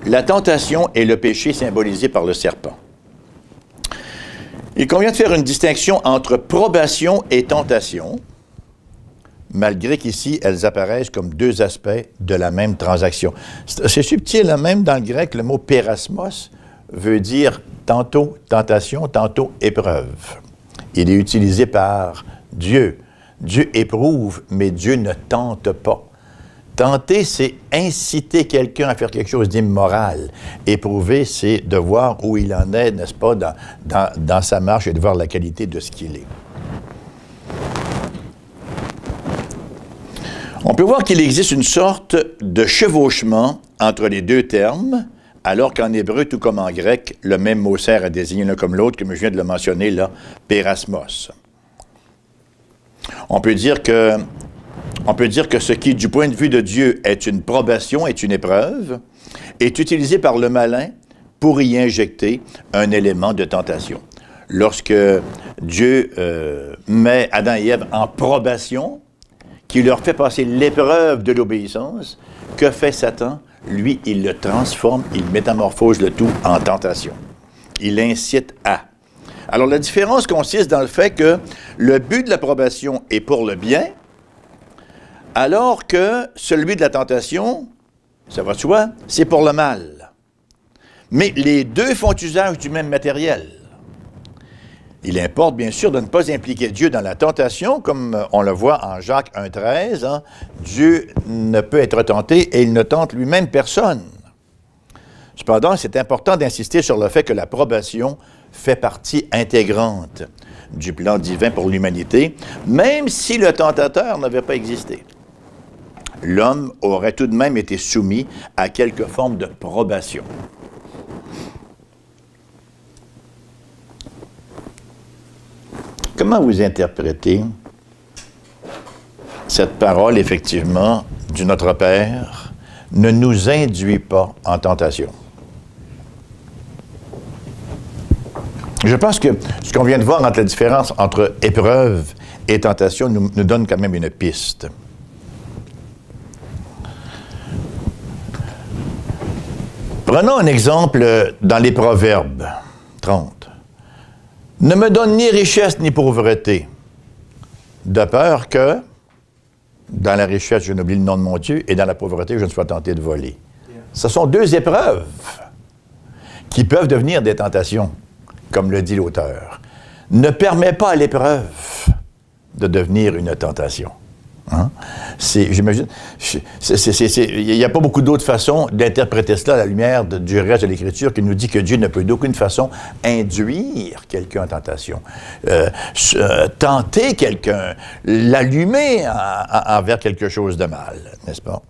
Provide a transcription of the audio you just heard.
la tentation et le péché symbolisés par le serpent. Il convient de faire une distinction entre probation et tentation, malgré qu'ici, elles apparaissent comme deux aspects de la même transaction. C'est subtil, hein? Même dans le grec, le mot pérasmos veut dire tantôt tentation, tantôt épreuve. Il est utilisé par Dieu. Dieu éprouve, mais Dieu ne tente pas. Tenter, c'est inciter quelqu'un à faire quelque chose d'immoral. Éprouver, c'est de voir où il en est, n'est-ce pas, dans sa marche et de voir la qualité de ce qu'il est. On peut voir qu'il existe une sorte de chevauchement entre les deux termes, alors qu'en hébreu, tout comme en grec, le même mot sert à désigner l'un comme l'autre, comme je viens de le mentionner là, pérasmos. On peut dire que ce qui, du point de vue de Dieu, est une probation, est une épreuve, est utilisé par le malin pour y injecter un élément de tentation. Lorsque Dieu met Adam et Ève en probation, qui leur fait passer l'épreuve de l'obéissance, que fait Satan? Lui, il le transforme, il métamorphose le tout en tentation. Il incite à. Alors, la différence consiste dans le fait que le but de la probation est pour le bien, alors que celui de la tentation, ça va de soi, c'est pour le mal. Mais les deux font usage du même matériel. Il importe, bien sûr, de ne pas impliquer Dieu dans la tentation, comme on le voit en Jacques 1,13. Hein? Dieu ne peut être tenté et il ne tente lui-même personne. Cependant, c'est important d'insister sur le fait que la probation fait partie intégrante du plan divin pour l'humanité, même si le tentateur n'avait pas existé. L'homme aurait tout de même été soumis à quelque forme de probation. Comment vous interprétez cette parole, effectivement, du Notre Père, ne nous induit pas en tentation? Je pense que ce qu'on vient de voir entre la différence entre épreuve et tentation nous donne quand même une piste. Prenons un exemple dans les Proverbes 30. Ne me donne ni richesse ni pauvreté, de peur que, dans la richesse, je n'oublie le nom de mon Dieu, et dans la pauvreté, je ne sois tenté de voler. Ce sont deux épreuves qui peuvent devenir des tentations, comme le dit l'auteur. Ne permet pas à l'épreuve de devenir une tentation. Hein? J'imagine, il n'y a pas beaucoup d'autres façons d'interpréter cela à la lumière du reste de l'Écriture qui nous dit que Dieu ne peut d'aucune façon induire quelqu'un en tentation, tenter quelqu'un, l'allumer envers quelque chose de mal, n'est-ce pas?